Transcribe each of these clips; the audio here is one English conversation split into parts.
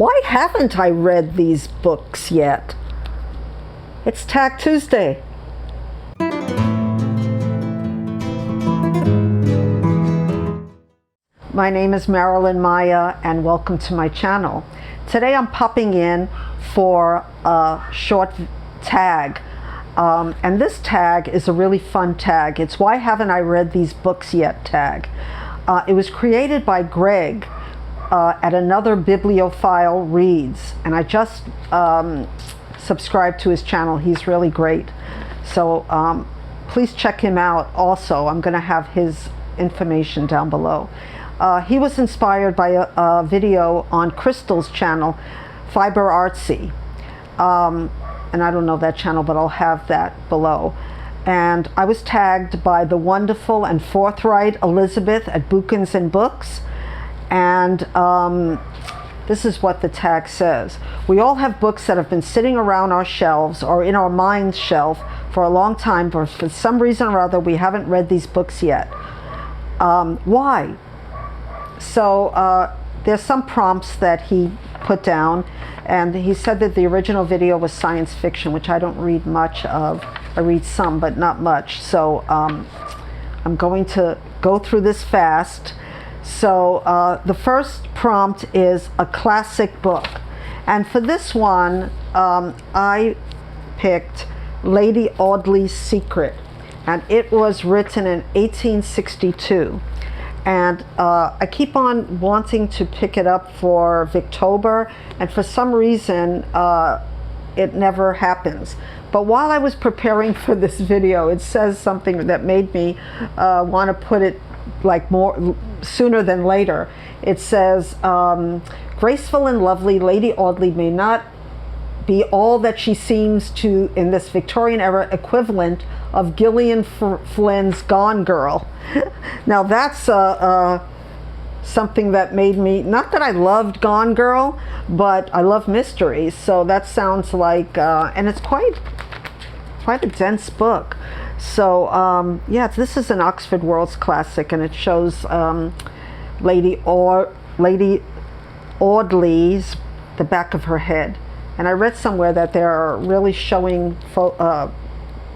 Why haven't I read these books yet? It's Tag Tuesday. My name is Marilyn Maya, and welcome to my channel. Today I'm popping in for a short tag. And this tag is a really fun tag. It's Why Haven't I Read These Books Yet tag. It was created by Greg at Another Bibliophile Reads. And I just subscribed to his channel. He's really great. So please check him out also. I'm going to have his information down below. He was inspired by a video on Crystal's channel, Fiber Artsy. And I don't know that channel, but I'll have that below. And I was tagged by the wonderful and forthright Elizabeth at Bookins and Books. And this is what the tag says. We all have books that have been sitting around our shelves or in our mind's shelf for a long time, but for some reason or other, we haven't read these books yet. Why? So there's some prompts that he put down, and he said that the original video was science fiction, which I don't read much of. I read some, but not much. So I'm going to go through this fast. So the first prompt is a classic book. And for this one, I picked Lady Audley's Secret. And it was written in 1862. And I keep on wanting to pick it up for Victober, and for some reason it never happens. But while I was preparing for this video, it says something that made me want to put it like more sooner than later. It says, graceful and lovely Lady Audley may not be all that she seems to in this Victorian era equivalent of Gillian Flynn's Gone Girl. Now that's something that made me, not that I loved Gone Girl, but I love mysteries, so that sounds like, and it's quite a dense book. So yeah, this is an Oxford World's Classic, and it shows Lady Audley's, the back of her head. And I read somewhere that they're really showing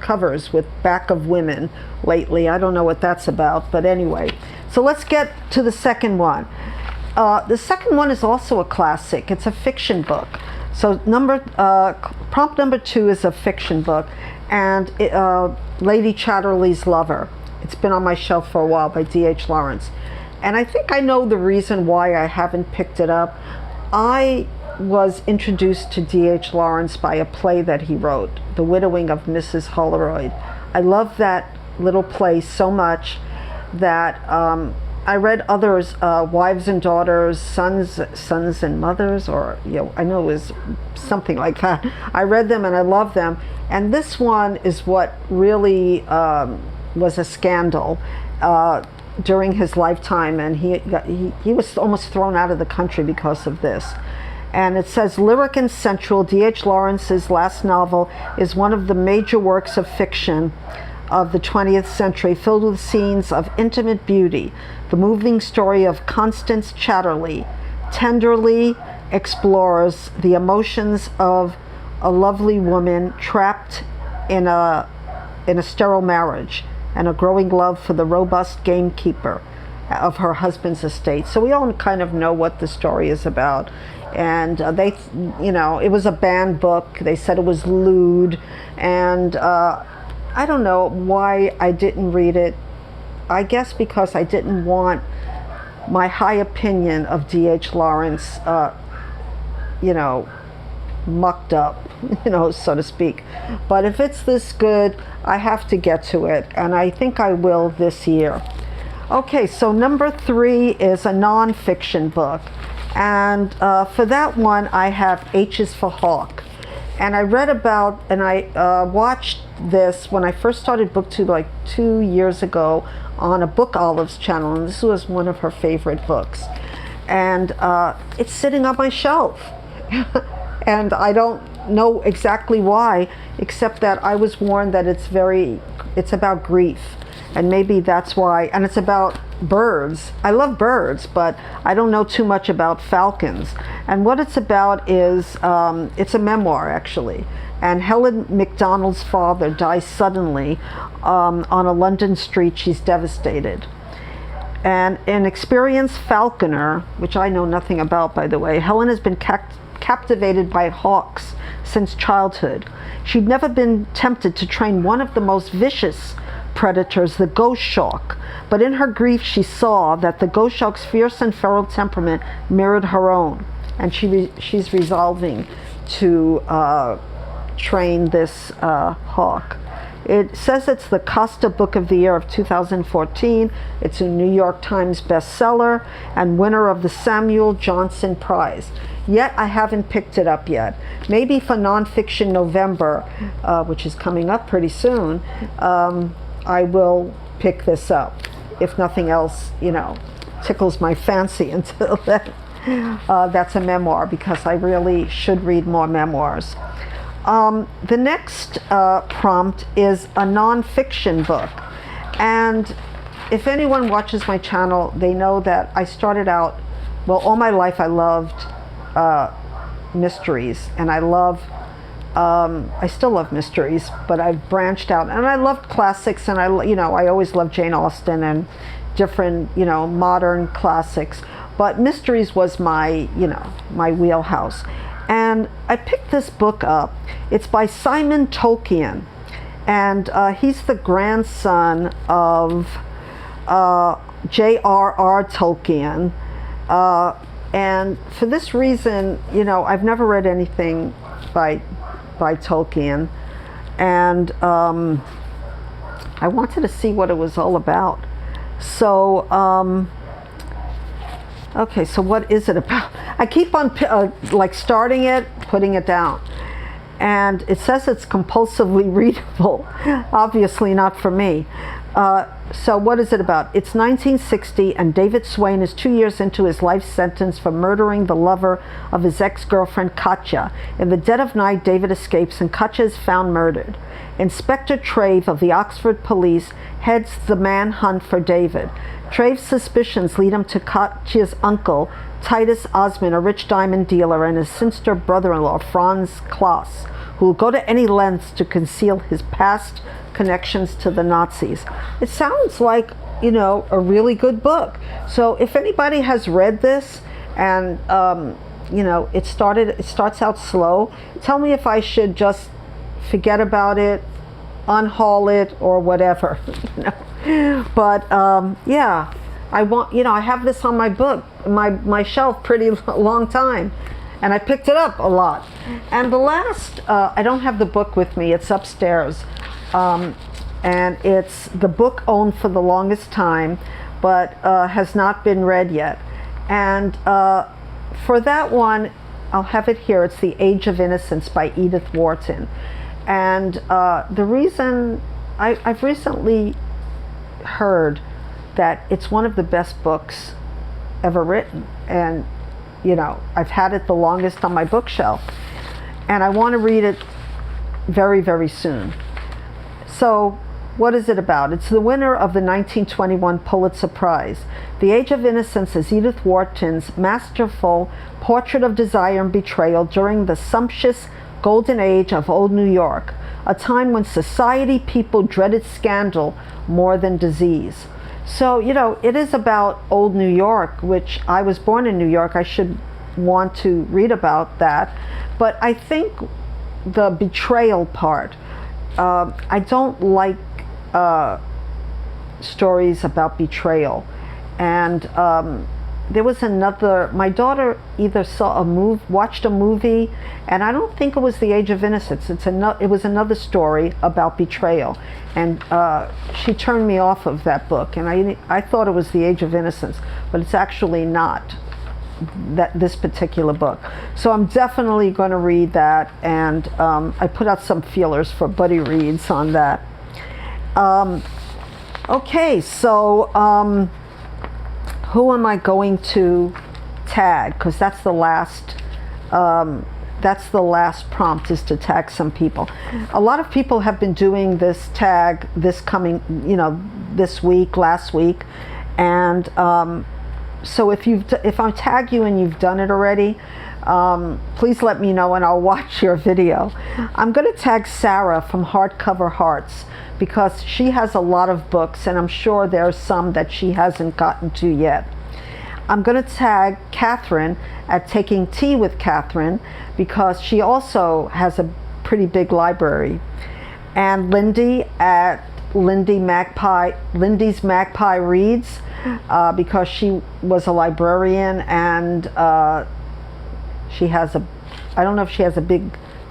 covers with back of women lately. I don't know what that's about, but anyway. So let's get to the second one. The second one is also a classic. It's a fiction book. So prompt number 2 is a fiction book, and Lady Chatterley's Lover. It's been on my shelf for a while, by D.H. Lawrence. And I think I know the reason why I haven't picked it up. I was introduced to D.H. Lawrence by a play that he wrote, The Widowing of Mrs. Holroyd. I love that little play so much that I read others, Wives and Daughters, Sons and Mothers, or I know it was something like that. I read them and I love them. And this one is what really was a scandal during his lifetime, and he was almost thrown out of the country because of this. And it says, lyric and sensual, D.H. Lawrence's last novel is one of the major works of fiction of the 20th century, filled with scenes of intimate beauty. The moving story of Constance Chatterley tenderly explores the emotions of a lovely woman trapped in a sterile marriage and a growing love for the robust gamekeeper of her husband's estate. So we all kind of know what the story is about. And it was a banned book. They said it was lewd, and I don't know why I didn't read it. I guess because I didn't want my high opinion of D.H. Lawrence, mucked up, so to speak. But if it's this good, I have to get to it, and I think I will this year. Okay, so number 3 is a non-fiction book. And for that one, I have H is for Hawk. And I read about, and I watched this when I first started BookTube like 2 years ago on a Book Olive's channel, and this was one of her favorite books. And it's sitting on my shelf. And I don't know exactly why, except that I was warned that it's about grief. and maybe that's why. And it's about birds. I love birds, but I don't know too much about falcons. And what it's about is, it's a memoir actually. And Helen MacDonald's father dies suddenly on a London street. She's devastated. And an experienced falconer, which I know nothing about, by the way, Helen has been captivated by hawks since childhood. She'd never been tempted to train one of the most vicious predators, the ghost shark. But in her grief, she saw that the ghost shark's fierce and feral temperament mirrored her own. And she's resolving to train this hawk. It says it's the Costa Book of the Year of 2014. It's a New York Times bestseller and winner of the Samuel Johnson Prize. Yet I haven't picked it up yet. Maybe for NonFiction November, which is coming up pretty soon, I will pick this up. If nothing else, tickles my fancy until then. That's a memoir, because I really should read more memoirs. The next prompt is a nonfiction book. And if anyone watches my channel, they know that I started out, well, all my life I loved mysteries, and I still love mysteries, but I've branched out, and I loved classics, and I always loved Jane Austen and different, modern classics, but mysteries was my, my wheelhouse. And I picked this book up. It's by Simon Tolkien, and he's the grandson of J.R.R. Tolkien. And for this reason, I've never read anything by Tolkien, and I wanted to see what it was all about. So, okay, so what is it about? I keep on starting it, putting it down. And it says it's compulsively readable. Obviously not for me. So what is it about? It's 1960, and David Swain is 2 years into his life sentence for murdering the lover of his ex-girlfriend Katja. In the dead of night, David escapes, and Katja is found murdered. Inspector Trave of the Oxford Police heads the manhunt for David. Trave's suspicions lead him to Katja's uncle, Titus Osmond, a rich diamond dealer, and his sinister brother-in-law, Franz Klaas, who will go to any lengths to conceal his past connections to the Nazis. It sounds like, a really good book. So if anybody has read this and, it starts out slow, tell me if I should just forget about it, unhaul it, or whatever. But yeah, I have this on my shelf pretty long time, and I picked it up a lot. And the last, I don't have the book with me, it's upstairs, and it's the book owned for the longest time, but has not been read yet. And for that one, I'll have it here. It's The Age of Innocence by Edith Wharton. And the reason, I've recently heard that it's one of the best books ever written, and I've had it the longest on my bookshelf, and I want to read it very, very soon. So what is it about? It's the winner of the 1921 Pulitzer Prize. The Age of Innocence is Edith Wharton's masterful portrait of desire and betrayal during the sumptuous golden age of old New York, a time when society people dreaded scandal more than disease. So, it is about old New York, which I was born in New York. I should want to read about that. But I think the betrayal part, I don't like stories about betrayal. And there was my daughter either watched a movie, and I don't think it was The Age of Innocence. It was another story about betrayal, and she turned me off of that book, and I thought it was The Age of Innocence, but it's actually not this particular book. So I'm definitely going to read that, and I put out some feelers for Buddy Reads on that. Okay, so who am I going to tag? Because that's the last That's the last prompt, is to tag some people. A lot of people have been doing this tag this week, last week, and so if I tag you and you've done it already, please let me know and I'll watch your video. I'm going to tag Sarah from Hardcover Hearts because she has a lot of books, and I'm sure there's some that she hasn't gotten to yet. I'm going to tag Catherine at Taking Tea with Catherine because she also has a pretty big library. And Lindy at Lindy's Magpie Reads because she was a librarian, and she has I don't know if she has a big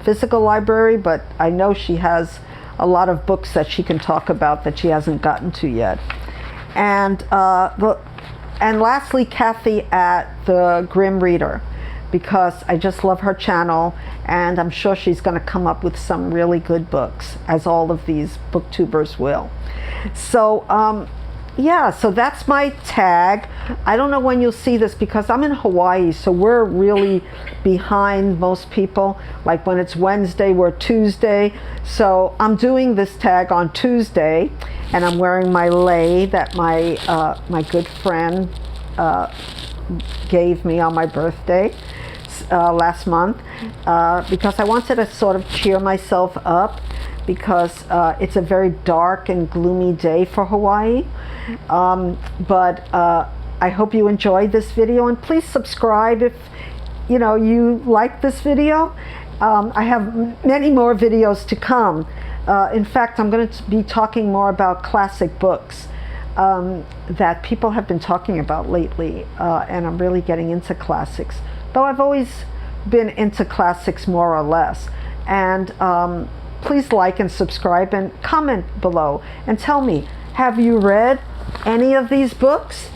physical library, but I know she has a lot of books that she can talk about that she hasn't gotten to yet. And lastly, Kathy at the Grim Reader, because I just love her channel, and I'm sure she's going to come up with some really good books, as all of these booktubers will. So yeah, so that's my tag. I don't know when you'll see this because I'm in Hawaii, so we're really behind most people. Like when it's Wednesday, we're Tuesday. So I'm doing this tag on Tuesday, and I'm wearing my lei that my good friend gave me on my birthday last month because I wanted to sort of cheer myself up, because it's a very dark and gloomy day for Hawaii. But I hope you enjoyed this video, and please subscribe if you like this video. I have many more videos to come. In fact, I'm going to be talking more about classic books that people have been talking about lately, and I'm really getting into classics, though I've always been into classics more or less. And please like and subscribe and comment below and tell me, have you read any of these books?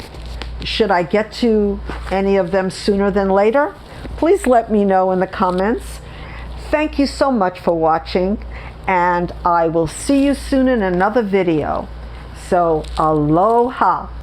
Should I get to any of them sooner than later? Please let me know in the comments. Thank you so much for watching, and I will see you soon in another video. So aloha.